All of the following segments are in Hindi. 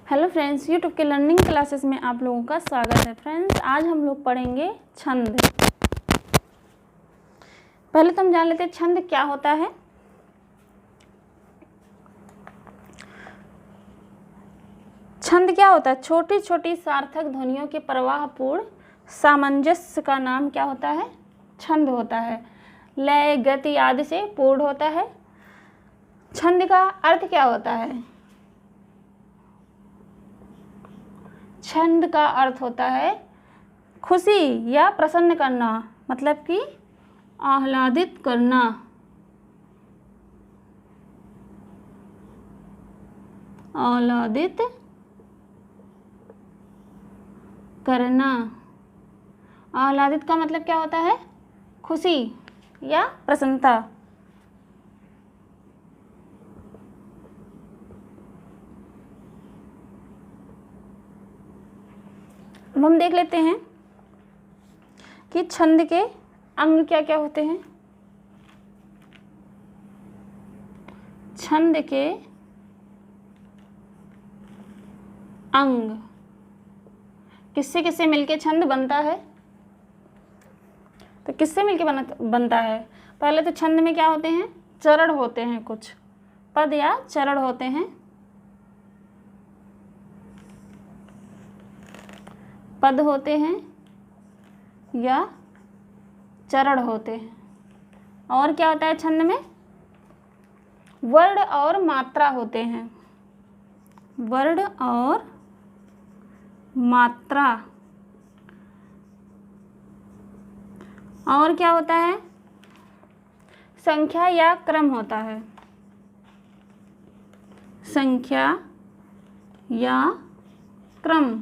हेलो फ्रेंड्स, यूट्यूब के लर्निंग क्लासेस में आप लोगों का स्वागत है। फ्रेंड्स, आज हम लोग पढ़ेंगे छंद। पहले तो हम जान लेते हैं छंद क्या होता है। छंद क्या होता है? छोटी छोटी सार्थक ध्वनियों के प्रवाहपूर्ण सामंजस्य का नाम क्या होता है? छंद होता है। लय, गति आदि से पूर्ण होता है। छंद का अर्थ क्या होता है? छंद का अर्थ होता है खुशी या प्रसन्न करना, मतलब कि आह्लादित करना। आह्लादित करना। आह्लादित का मतलब क्या होता है? खुशी या प्रसन्नता। अब हम देख लेते हैं कि छंद के अंग क्या क्या होते हैं। छंद के अंग किससे किससे मिलके छंद बनता है? तो किससे मिलके बनता है? पहले तो छंद में क्या होते हैं? चरण होते हैं, कुछ पद या चरण होते हैं। पद होते हैं या चरण होते हैं। और क्या होता है छंद में? वर्ण और मात्रा होते हैं। वर्ण और मात्रा। और क्या होता है? संख्या या क्रम होता है। संख्या या क्रम।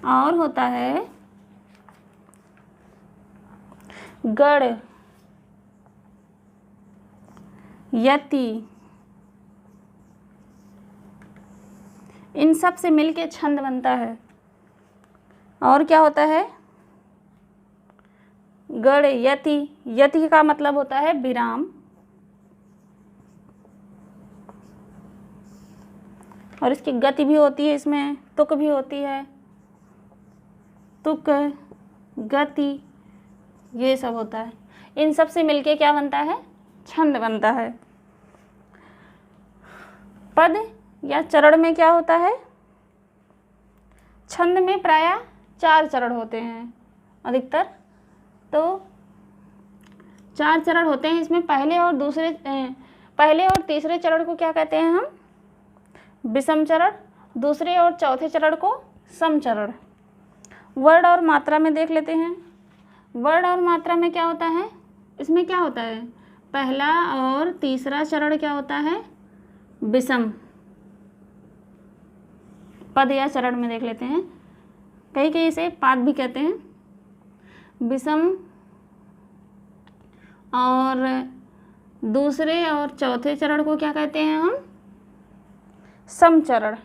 और होता है गढ़, यति। इन सब से मिलके छंद बनता है। और क्या होता है? गढ़, यति। यति का मतलब होता है विराम। और इसकी गति भी होती है, इसमें तुक भी होती है। तुक, गति, ये सब होता है। इन सब से मिलके क्या बनता है? छंद बनता है। पद या चरण में क्या होता है? छंद में प्रायः 4 चरण होते हैं अधिकतर। तो 4 चरण होते हैं। इसमें पहले और तीसरे चरण को क्या कहते हैं हम? विषम चरण। दूसरे और चौथे चरण को सम चरण। वर्ण और मात्रा में देख लेते हैं। वर्ण और मात्रा में क्या होता है? इसमें क्या होता है? पहला और तीसरा चरण क्या होता है? विषम। पद या चरण में देख लेते हैं। कहीं कहीं इसे पाद भी कहते हैं। विषम और दूसरे और चौथे चरण को क्या कहते हैं हम? सम चरण।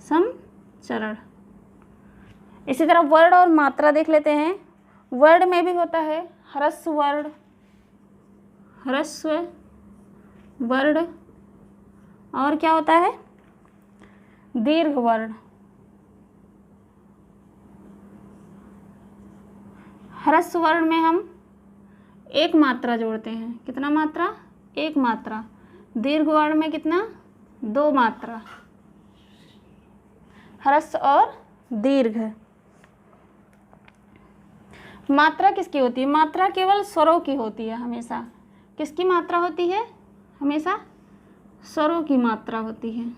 सम चरण। इसी तरह वर्ण और मात्रा देख लेते हैं। वर्ण में भी होता है ह्रस्व वर्ण, ह्रस्व वर्ण। और क्या होता है? दीर्घ वर्ण। ह्रस्व वर्ण में हम एक मात्रा जोड़ते हैं। कितना मात्रा? एक मात्रा। दीर्घ वर्ण में कितना? 2 मात्रा। ह्रस्व और दीर्घ। मात्रा किसकी होती है? मात्रा केवल स्वरों की होती है हमेशा। किसकी मात्रा होती है? हमेशा स्वरों की मात्रा होती है।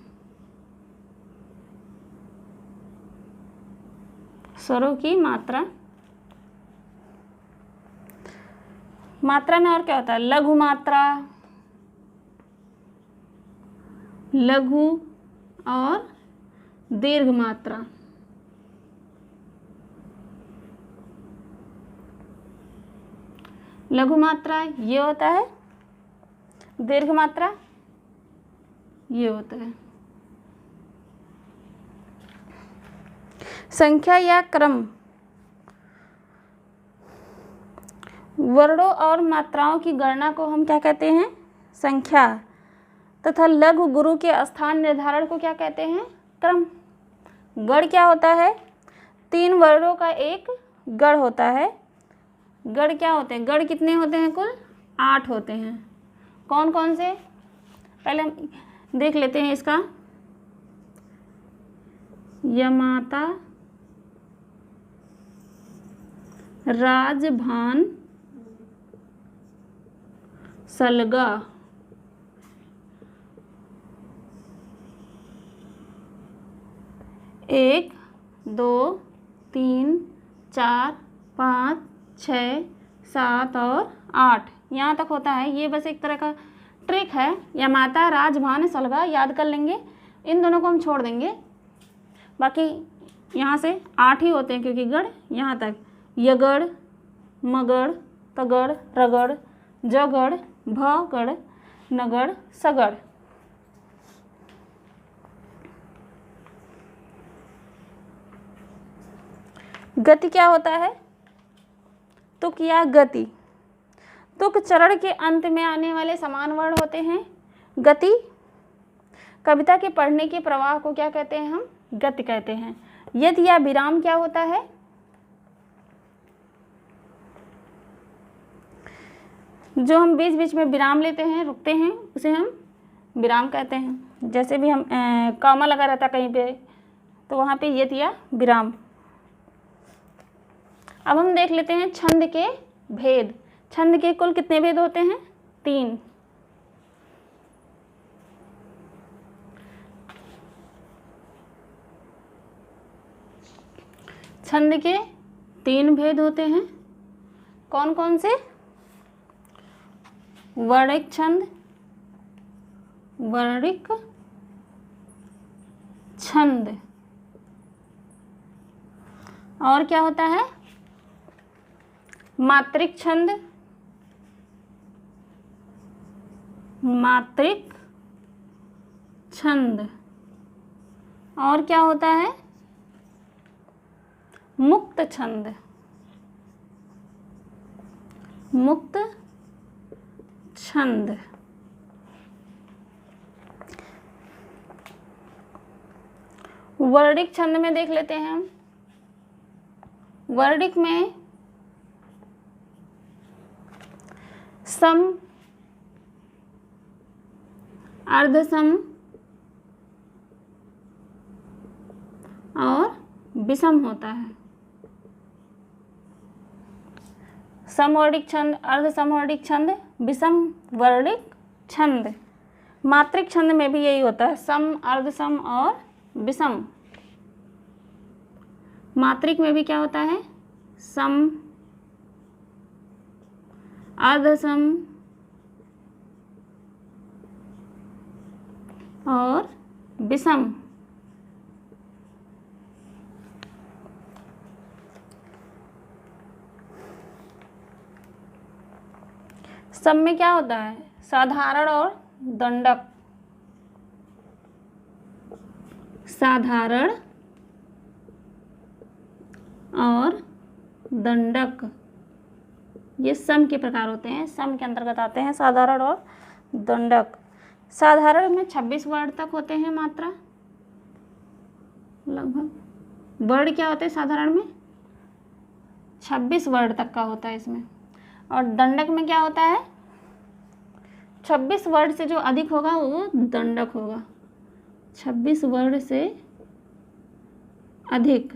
स्वरों की मात्रा। मात्रा में और क्या होता है? लघु मात्रा, लघु और दीर्घ मात्रा। लघु मात्रा ये होता है, दीर्घ मात्रा ये होता है। संख्या या क्रम। वर्णों और मात्राओं की गणना को हम क्या कहते हैं? संख्या। तथा लघु गुरु के स्थान निर्धारण को क्या कहते हैं? क्रम। गढ़ क्या होता है? 3 वर्णों का एक गढ़ होता है। गढ़ क्या होते हैं? गढ़ कितने होते हैं? कुल 8 होते हैं। कौन कौन से? पहले हम देख लेते हैं इसका। यमाता, राजभान, सलगा, 1 2 3 4 5 6 7 और 8 यहाँ तक होता है। ये बस एक तरह का ट्रिक है। यमाता, राजभान, सलगा याद कर लेंगे। इन दोनों को हम छोड़ देंगे, बाकी यहाँ से 8 ही होते हैं क्योंकि गढ़ यहाँ तक। यगढ़, मगढ़, तगढ़, रगढ़, जगढ़, भगढ़, नगढ़, सगढ़। गति क्या होता है? तुक या गति। तुक चरण के अंत में आने वाले समान वर्ण होते हैं। गति। कविता के पढ़ने के प्रवाह को क्या कहते हैं? हम गति कहते हैं। यदि या विराम क्या होता है? जो हम बीच बीच में विराम लेते हैं, रुकते हैं, उसे हम विराम कहते हैं। जैसे भी हम कॉमा लगा रहता कहीं पे, तो वहाँ पे यदि या विराम। अब हम देख लेते हैं छंद के भेद। छंद के कुल कितने भेद होते हैं? 3। छंद के 3 भेद होते हैं। कौन कौन से? वर्णिक छंद, वर्णिक छंद, और क्या होता है? मात्रिक छंद, मात्रिक छंद, और क्या होता है? मुक्त छंद, मुक्त छंद। वर्णिक छंद में देख लेते हैं हम। वर्णिक में सम, अर्धसम और विषम होता है। समवर्णिक छंद, अर्धसमवर्णिक छंद, विषम वर्णिक छंद। मात्रिक छंद में भी यही होता है, सम, अर्धसम और विषम। मात्रिक में भी क्या होता है? सम, अर्धसम और विषम। सम में क्या होता है? साधारण और दंडक। साधारण और दंडक, ये सम के प्रकार होते हैं। सम के अंतर्गत आते हैं साधारण और दंडक। साधारण में 26 वर्ण तक होते हैं मात्रा लगभग। वर्ण क्या होते हैं साधारण में? 26 वर्ण तक का होता है इसमें। और दंडक में क्या होता है? 26 वर्ण से जो अधिक होगा वो दंडक होगा। 26 वर्ण से अधिक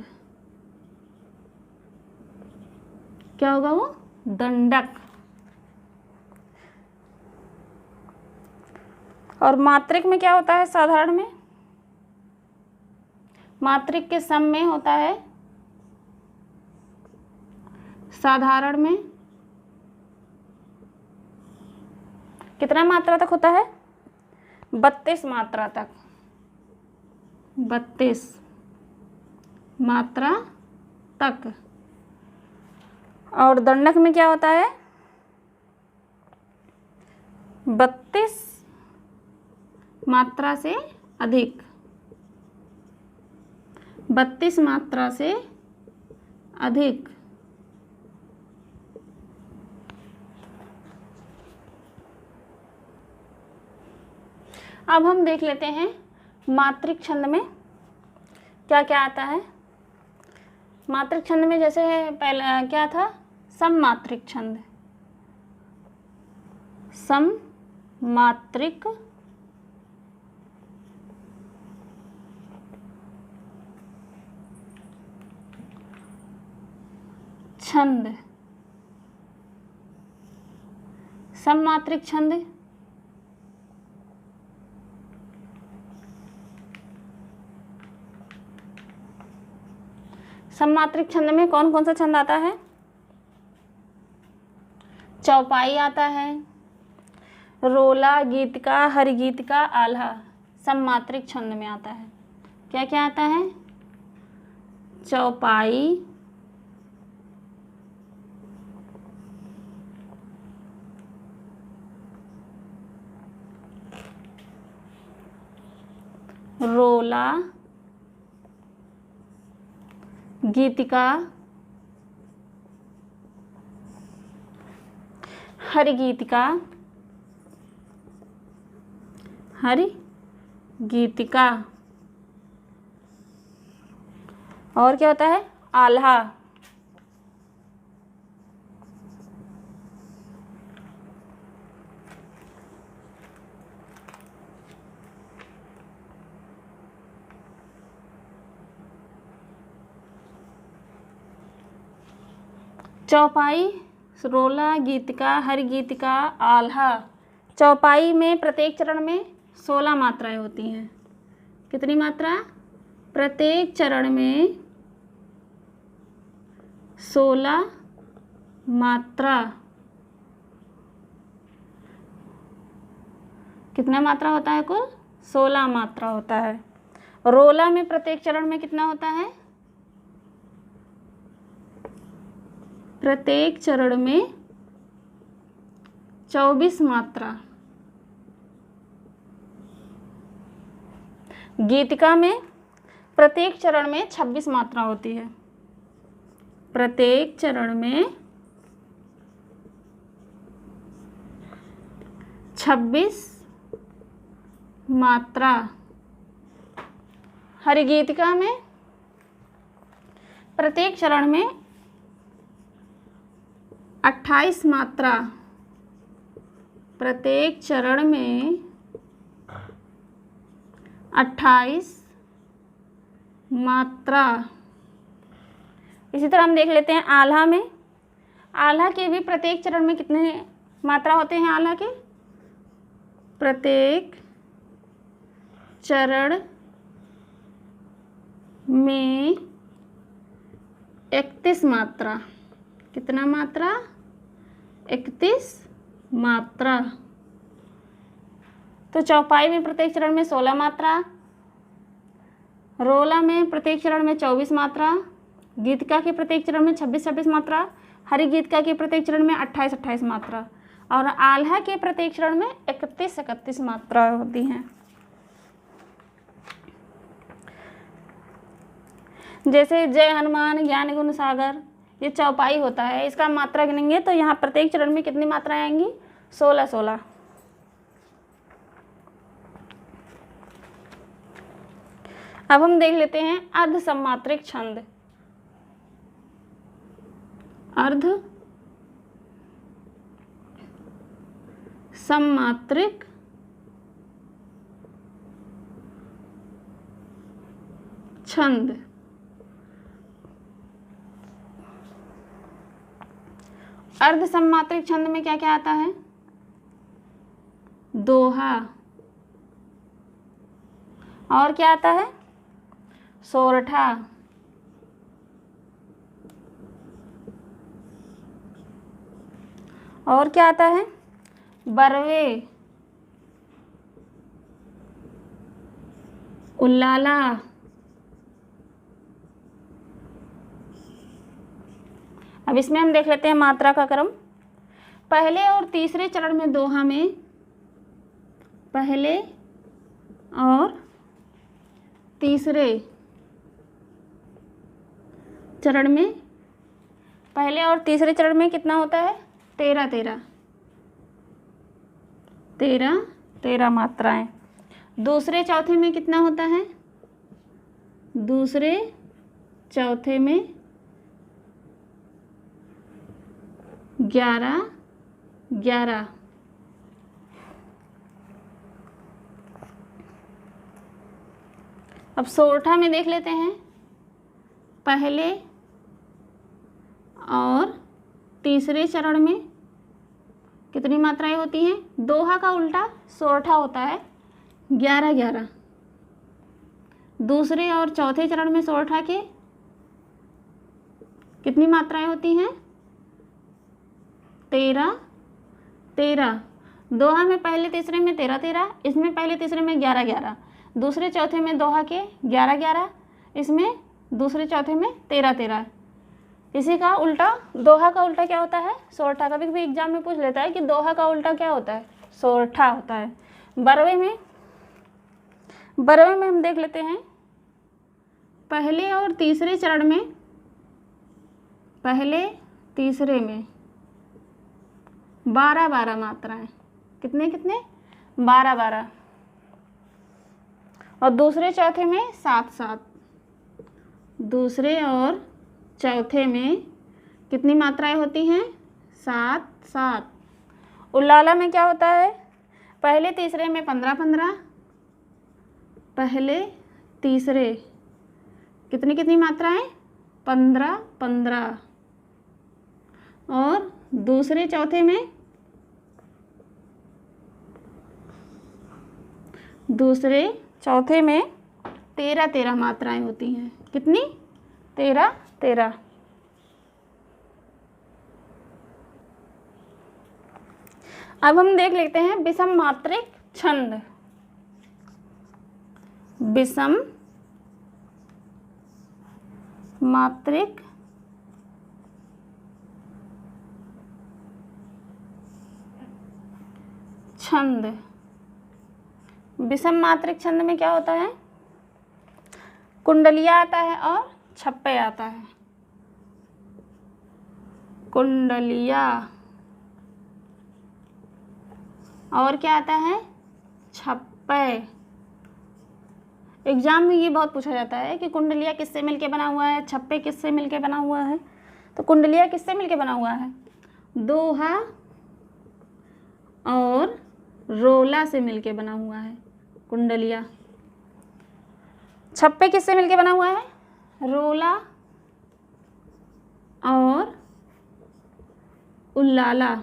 क्या होगा? वो दंडक। और मात्रिक में क्या होता है साधारण में? मात्रिक के सम में होता है। साधारण में कितना मात्रा तक होता है? 32 मात्रा तक। 32 मात्रा तक। और दंडक में क्या होता है? 32 मात्रा से अधिक। 32 मात्रा से अधिक। अब हम देख लेते हैं मात्रिक छंद में क्या क्या आता है। मात्रिक छंद में जैसे पहला क्या था, सममात्रिक छंद। सममात्रिक छंद। सममात्रिक छंद सममात्रिक छंद में कौन कौन सा छंद आता है? चौपाई आता है, रोला, गीतिका, हरिगीतिका, आल्हा सममात्रिक छंद में आता है। क्या क्या आता है? चौपाई, रोला, गीतिका, हरिगीतिका, हरिगीतिका और क्या होता है? आल्हा। चौपाई, रोला, गीतिका, हरिगीतिका, आल्हा। चौपाई में प्रत्येक चरण में 16 मात्राएं होती हैं। कितनी मात्रा? प्रत्येक चरण में 16 मात्रा। कितना मात्रा होता है कुल? 16 मात्रा होता है। रोला में प्रत्येक चरण में कितना होता है? प्रत्येक चरण में 24 मात्रा। गीतिका में प्रत्येक चरण में 26 मात्रा होती है। प्रत्येक चरण में 26 मात्रा। हरिगीतिका में प्रत्येक चरण में 28 मात्रा। प्रत्येक चरण में 28 मात्रा। इसी तरह हम देख लेते हैं आल्हा में। आल्हा के भी प्रत्येक चरण में कितने मात्रा होते हैं? आल्हा के प्रत्येक चरण में 31 मात्रा। कितना मात्रा? 31 मात्रा। तो चौपाई में प्रत्येक चरण में 16 मात्रा, रोला में प्रत्येक चरण में 24 मात्रा, गीतिका के प्रत्येक चरण में 26 मात्रा, हरिगीतिका के प्रत्येक चरण में 28 मात्रा और आल्हा के प्रत्येक चरण में 31 मात्रा होती हैं। जैसे जय हनुमान, ज्ञान गुण सागर, ये चौपाई होता है। इसका मात्रा गिनेंगे तो यहाँ प्रत्येक चरण में कितनी मात्राएं आएंगी? 16। अब हम देख लेते हैं अर्ध सममात्रिक छंद। अर्ध सममात्रिक छंद। अर्ध सममात्रिक छंद में क्या क्या आता है? दोहा। और क्या आता है? सोरठा। और क्या आता है? बरवे, उल्लाला। अब इसमें हम देख लेते हैं मात्रा का क्रम। पहले और तीसरे चरण में दोहा में, पहले और तीसरे चरण में, पहले और तीसरे चरण में कितना होता है? 13 मात्राएं। दूसरे चौथे में कितना होता है? दूसरे चौथे में 11 11। अब सोरठा में देख लेते हैं। पहले और तीसरे चरण में कितनी मात्राएं होती हैं? दोहा का उल्टा सोरठा होता है 11 11। दूसरे और चौथे चरण में सोरठा के कितनी मात्राएं होती हैं? 13 13। दोहा में पहले तीसरे में 13 13, इसमें पहले तीसरे में 11 11, दूसरे चौथे में दोहा के 11 11, इसमें दूसरे चौथे में 13 13। इसी का उल्टा दोहा का उल्टा क्या होता है? सोरठा। कभी कभी एग्जाम में पूछ लेता है कि दोहा का उल्टा क्या होता है? सोरठा होता है। बरवे में हम देख लेते हैं। पहले और तीसरे चरण में, पहले तीसरे में 12 12 मात्राएं। कितने 12 12। और दूसरे चौथे में 7 7। दूसरे और चौथे में कितनी मात्राएं होती हैं? 7 7। उल्लाला में क्या होता है? पहले तीसरे में 15 15। पहले तीसरे कितनी मात्राएं? 15 15। और दूसरे चौथे में 13 13 मात्राएं होती हैं। कितनी? 13 13। अब हम देख लेते हैं विषम मात्रिक छंद। विषम मात्रिक छंद। विषम मात्रिक छंद में क्या होता है? कुंडलिया आता है और छप्पे आता है। कुंडलिया और क्या आता है? छप्पे। एग्जाम में ये बहुत पूछा जाता है कि कुंडलिया किससे मिलके बना हुआ है, छप्पे किससे मिलके बना हुआ है। तो कुंडलिया किससे मिलके बना हुआ है? दोहा और रोला से मिलके बना हुआ है कुंडलिया। छप्पे किससे मिलके बना हुआ है? रोला और उल्लाला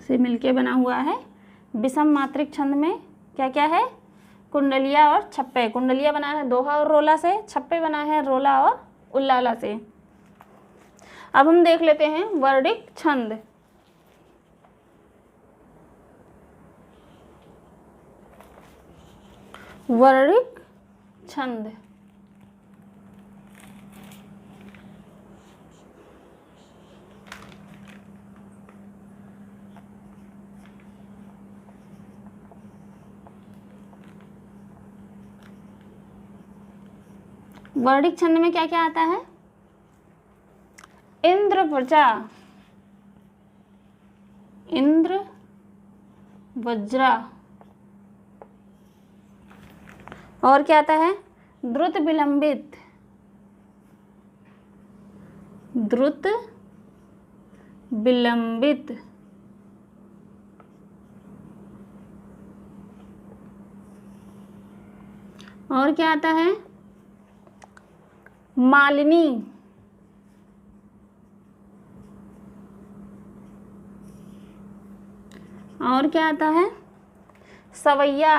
से मिलके बना हुआ है। विषम मात्रिक छंद में क्या क्या है? कुंडलिया और छप्पे। कुंडलिया बना है दोहा और रोला से, छप्पे बना है रोला और उल्लाला से। अब हम देख लेते हैं वर्णिक छंद। वर्णिक छंद। वर्णिक छंद में क्या क्या आता है? इंद्र प्रजा, इंद्र वज्रा। और क्या आता है? द्रुत विलंबित, द्रुत विलंबित। और क्या आता है? मालिनी। और क्या आता है? सवैया।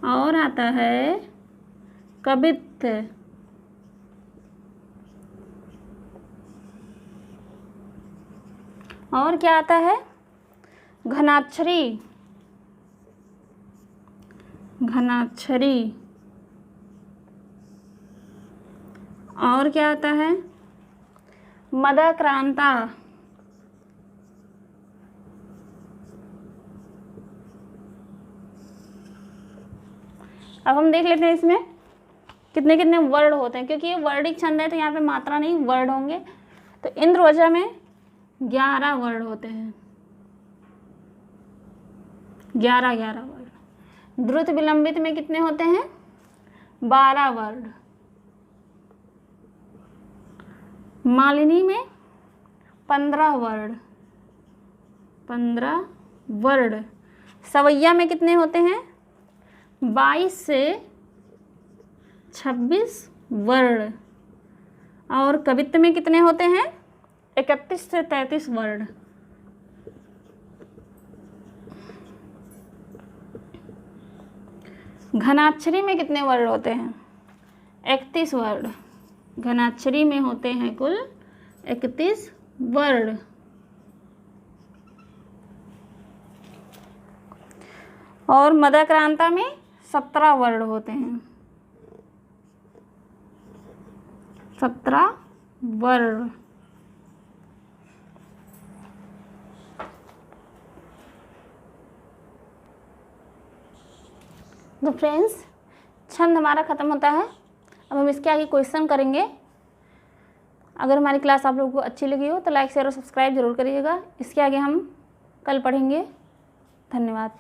और आता है कवित्त। और क्या आता है? घनाक्षरी, घनाक्षरी। और क्या आता है? मदाक्रांता। अब हम देख लेते हैं इसमें कितने कितने वर्ड होते हैं, क्योंकि ये वर्णिक छंद है तो यहाँ पे मात्रा नहीं वर्ड होंगे। तो इंद्र वज्रा में 11 वर्ड होते हैं, 11 वर्ड। द्रुत विलंबित में कितने होते हैं? 12 वर्ड। मालिनी में 15 वर्ड, 15 वर्ड। सवैया में कितने होते हैं? 22 से 26 वर्ड। और कवित्त में कितने होते हैं? 31 से 33 वर्ड। घनाक्षरी में कितने वर्ड होते हैं? 31 वर्ड। घनाक्षरी में होते हैं कुल 31 वर्ड। और मदक्रांता में 17 वर्ड होते हैं, 17 वर्ड। तो फ्रेंड्स, छंद हमारा ख़त्म होता है। अब हम इसके आगे क्वेश्चन करेंगे। अगर हमारी क्लास आप लोगों को अच्छी लगी हो तो लाइक शेयर और सब्सक्राइब जरूर करिएगा। इसके आगे हम कल पढ़ेंगे। धन्यवाद।